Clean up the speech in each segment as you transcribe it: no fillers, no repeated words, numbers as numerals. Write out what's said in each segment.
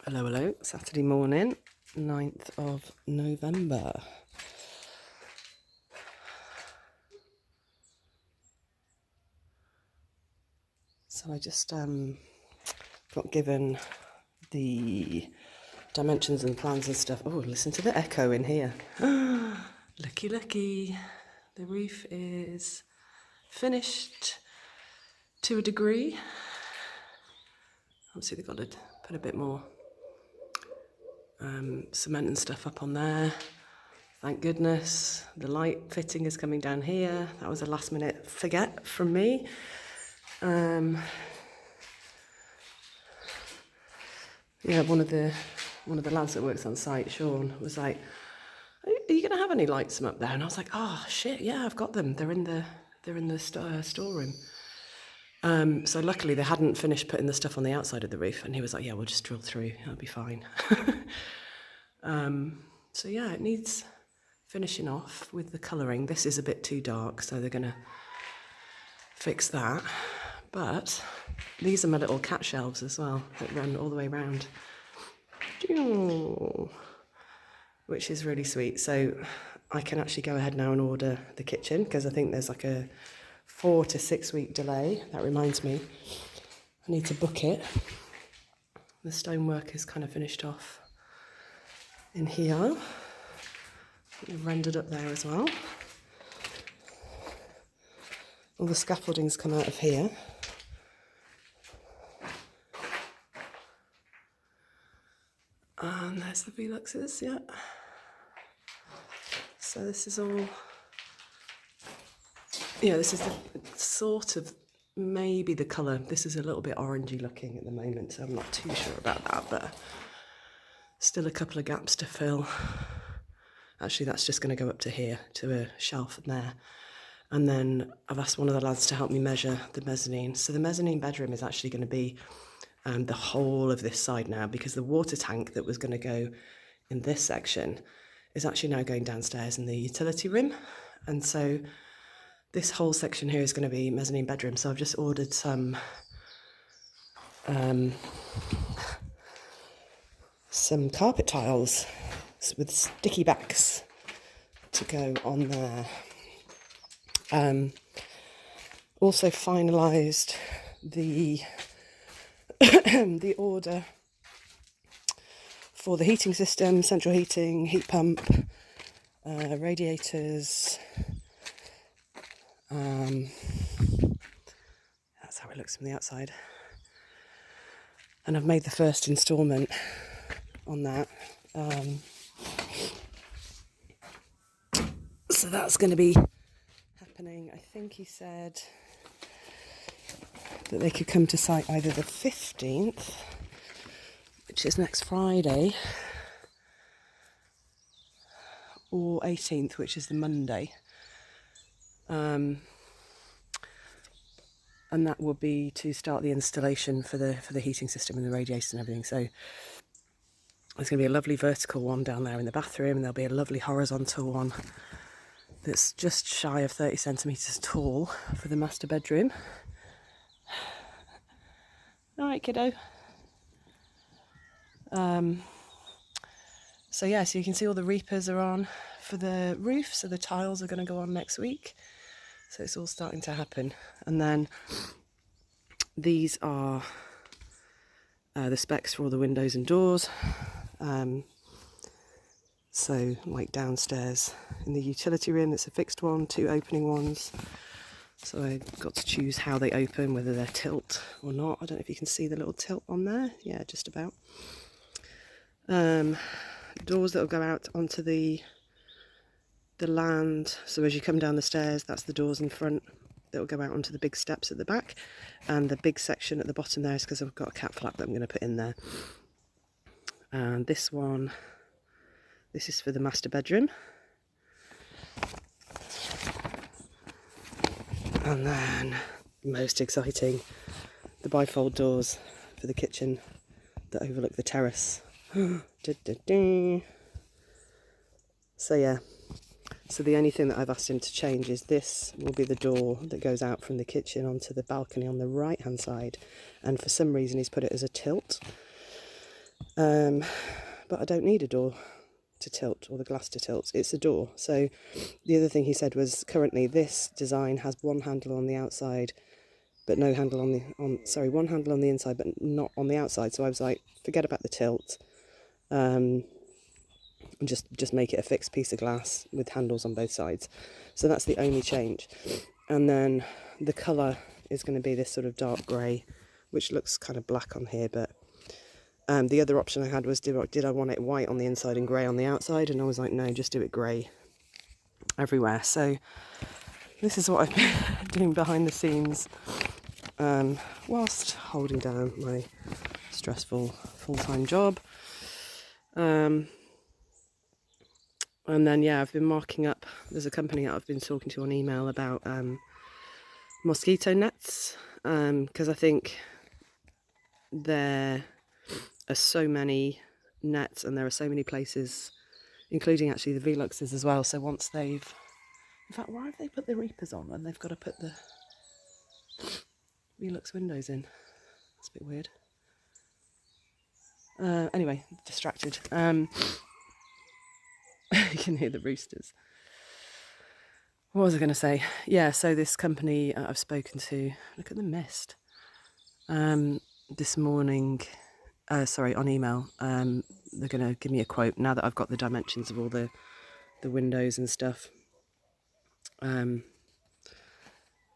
Hello, hello. Saturday morning, 9th of November. So I just got given the dimensions and plans and stuff. Oh, listen to the echo in here. Looky, looky. The roof is finished to a degree. Obviously they've got to put a bit more cement and stuff up on there. Thank goodness. The light fitting is coming down here. That was a last minute forget from me. Yeah, one of the lads that works on site, Sean, was like, "Are you going to have any lights from up there?" And I was like, "Oh shit, yeah, I've got them. They're in the storeroom." So luckily they hadn't finished putting the stuff on the outside of the roof, and he was like, "Yeah, we'll just drill through. It'll be fine." So yeah, it needs finishing off with the colouring. This is a bit too dark, so they're going to fix that. But these are my little cat shelves as well that run all the way around, which is really sweet. So I can actually go ahead now and order the kitchen, because I think there's like a 4 to 6 week delay. That reminds me, I need to book it. The stonework is kind of finished off in here. They've rendered up there as well. All the scaffolding's come out of here. And there's the Veluxes, yeah. So this is all, yeah, this is the sort of maybe the colour. This is a little bit orangey looking at the moment, so I'm not too sure about that, but still a couple of gaps to fill. Actually, that's just going to go up to here, to a shelf in there. And then I've asked one of the lads to help me measure the mezzanine. So the mezzanine bedroom is actually going to be the whole of this side now, because the water tank that was going to go in this section is actually now going downstairs in the utility room. And so this whole section here is going to be mezzanine bedroom. So I've just ordered some carpet tiles with sticky backs to go on there. Also finalised the the order for the heating system, central heating, heat pump, radiators. That's how it looks from the outside. And I've made the first instalment on that. So that's going to be happening. I think he said that they could come to site either the 15th, which is next Friday, or 18th, which is the Monday. And that will be to start the installation for the heating system and the radiators and everything. So there's going to be a lovely vertical one down there in the bathroom, and there'll be a lovely horizontal one that's just shy of 30 centimetres tall for the master bedroom. All right, kiddo. So yeah, so you can see all the reapers are on for the roof, so the tiles are going to go on next week. So it's all starting to happen. And then these are the specs for all the windows and doors. So like downstairs in the utility room, it's a fixed one, 2 opening ones. So I got to choose how they open, whether they're tilt or not. I don't know if you can see the little tilt on there. Yeah, just about. Doors that will go out onto the land. So as you come down the stairs, that's the doors in front that will go out onto the big steps at the back. And the big section at the bottom there is because I've got a cat flap that I'm going to put in there. And this one, this is for the master bedroom. And then, most exciting, the bifold doors for the kitchen that overlook the terrace. So yeah, so the only thing that I've asked him to change is this will be the door that goes out from the kitchen onto the balcony on the right hand side, and for some reason he's put it as a tilt. But I don't need a door to tilt or the glass to tilt. It's a door. So the other thing he said was currently this design has one handle on the outside, but no handle on one handle on the inside, but not on the outside. So I was like, forget about the tilt. And just make it a fixed piece of glass with handles on both sides. So that's the only change. And then the colour is going to be this sort of dark grey, which looks kind of black on here, but the other option I had was did I want it white on the inside and grey on the outside, and I was like, no, just do it grey everywhere. So this is what I've been doing behind the scenes whilst holding down my stressful full-time job. And then, yeah, I've been marking up, there's a company that I've been talking to on email about mosquito nets, because I think there are so many nets and there are so many places, including actually the Veluxes as well. So once they've, in fact, why have they put the Reapers on when they've got to put the Velux windows in? That's a bit weird. Anyway, distracted. You can hear the roosters. What was I going to say? Yeah, so this company I've spoken to, look at the mist. This morning, on email, they're going to give me a quote now that I've got the dimensions of all the windows and stuff.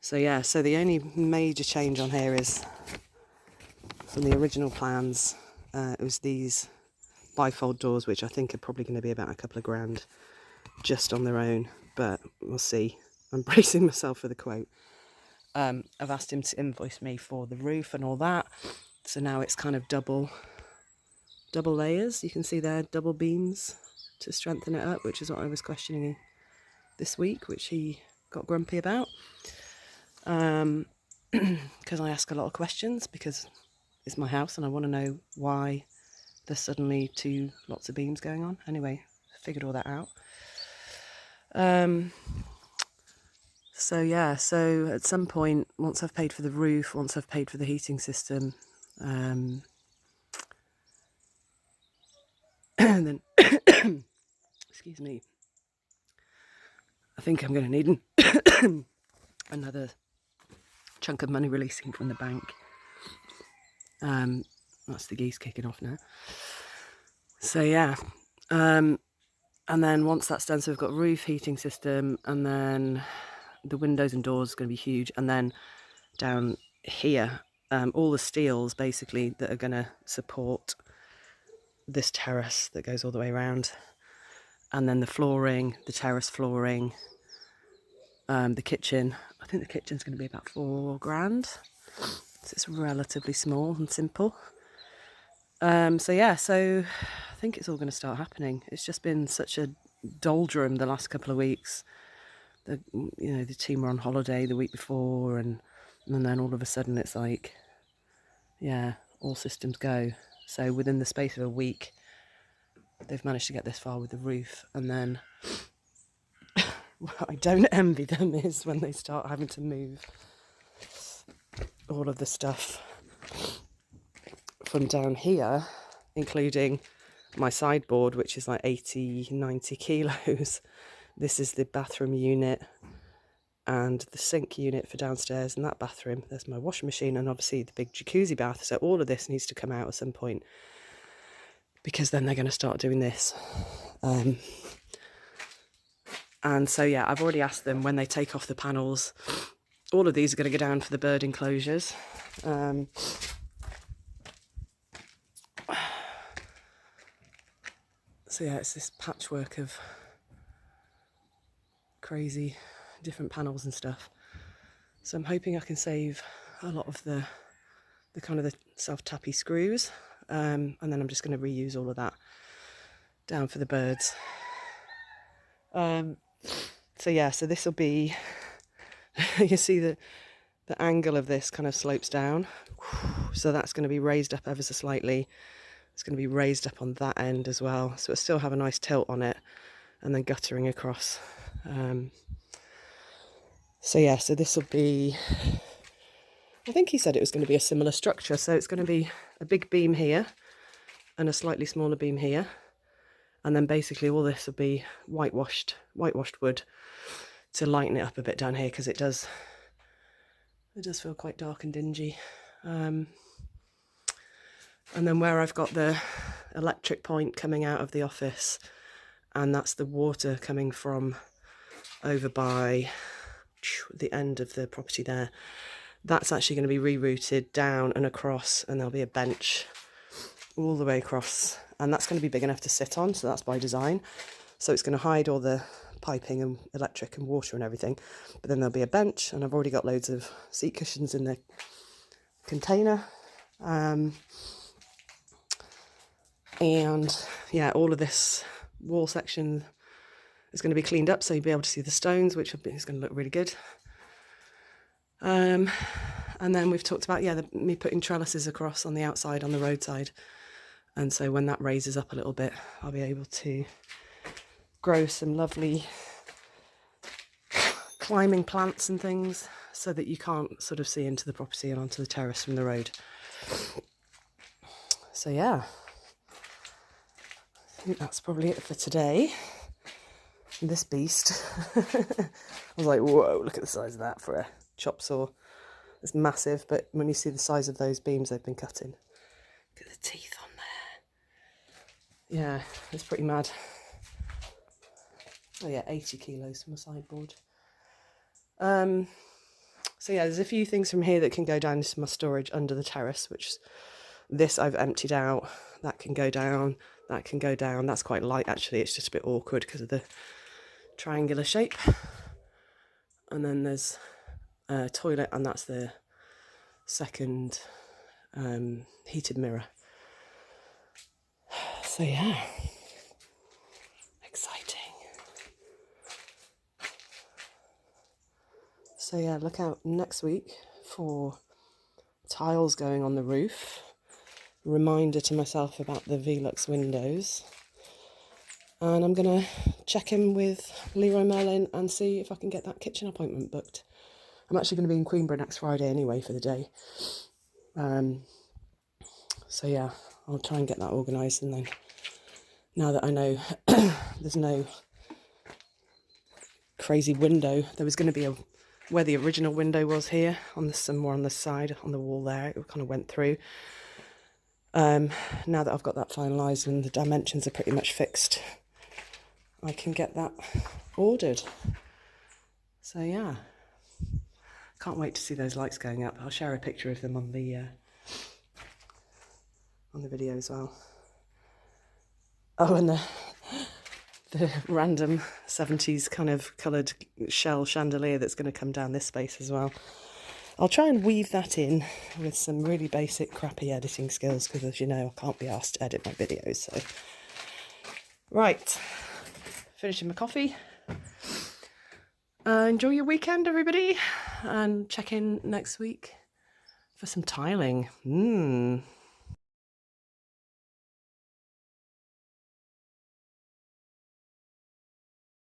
So yeah, so the only major change on here is from the original plans, it was these bifold doors, which I think are probably going to be about a couple of grand just on their own, but we'll see. I'm bracing myself for the quote. I've asked him to invoice me for the roof and all that, so now it's kind of double layers. You can see there, double beams to strengthen it up, which is what I was questioning this week, which he got grumpy about, because I ask a lot of questions, because it's my house and I want to know why there's suddenly lots of beams going on. Anyway, figured all that out. So yeah, so at some point, once I've paid for the roof, once I've paid for the heating system, and then excuse me, I think I'm going to need another chunk of money releasing from the bank. That's the geese kicking off now. So yeah, and then once that's done, so we've got roof, heating system, and then the windows and doors are going to be huge, and then down here, all the steels basically that are going to support this terrace that goes all the way around, and then the flooring, the terrace flooring, the kitchen. I think the kitchen's going to be about 4 grand. So it's relatively small and simple. So yeah, so I think it's all going to start happening. It's just been such a doldrum the last couple of weeks. The team were on holiday the week before, and then all of a sudden it's like, yeah, all systems go. So within the space of a week, they've managed to get this far with the roof, and then what I don't envy them is when they start having to move all of the stuff from down here, including my sideboard, which is like 80-90 kilos. This is the bathroom unit and the sink unit for downstairs, and that bathroom, there's my washing machine, and obviously the big jacuzzi bath. So all of this needs to come out at some point, because then they're going to start doing this. And so yeah, I've already asked them when they take off the panels, all of these are going to go down for the bird enclosures. So yeah, it's this patchwork of crazy different panels and stuff. So I'm hoping I can save a lot of the kind of the self-tappy screws, and then I'm just going to reuse all of that down for the birds. So yeah, so this will be, you see the angle of this kind of slopes down, so that's going to be raised up ever so slightly. It's going to be raised up on that end as well, so it'll still have a nice tilt on it, and then guttering across. So yeah, so this will be, I think he said it was going to be a similar structure, so it's going to be a big beam here, and a slightly smaller beam here. And then basically all this will be whitewashed wood to lighten it up a bit down here, because it does feel quite dark and dingy. And then where I've got the electric point coming out of the office, and that's the water coming from over by the end of the property there, that's actually going to be rerouted down and across, and there'll be a bench all the way across, and that's going to be big enough to sit on, so that's by design. So it's going to hide all the piping and electric and water and everything, but then there'll be a bench, and I've already got loads of seat cushions in the container. And yeah, all of this wall section is going to be cleaned up, so you'll be able to see the stones, which is going to look really good. And then we've talked about, me putting trellises across on the outside, on the roadside. And so when that raises up a little bit, I'll be able to grow some lovely climbing plants and things, so that you can't sort of see into the property and onto the terrace from the road. So yeah, I think that's probably it for today. This beast. I was like, whoa, look at the size of that for a chop saw. It's massive, but when you see the size of those beams they've been cutting, look at the teeth on there. Yeah, it's pretty mad. Oh yeah, 80 kilos from a sideboard. So yeah, there's a few things from here that can go down into my storage under the terrace, which this I've emptied out. That can go down, that can go down. That's quite light actually, it's just a bit awkward because of the triangular shape. And then there's a toilet, and that's the second heated mirror. So yeah, exciting. So yeah, look out next week for tiles going on the roof. Reminder to myself about the Velux windows. And I'm going to check in with Leroy Merlin and see if I can get that kitchen appointment booked. I'm actually going to be in Queenborough next Friday anyway for the day. So yeah, I'll try and get that organised, and then now that I know there's no crazy window, there was going to be where the original window was here, somewhere on the side, on the wall there, it kind of went through. Now that I've got that finalised and the dimensions are pretty much fixed, I can get that ordered. So yeah, can't wait to see those lights going up. I'll share a picture of them on the video as well. Oh, and the random 70s kind of coloured shell chandelier that's going to come down this space as well. I'll try and weave that in with some really basic crappy editing skills, because as you know, I can't be asked to edit my videos. So right, finishing my coffee. Enjoy your weekend, everybody, and check in next week for some tiling.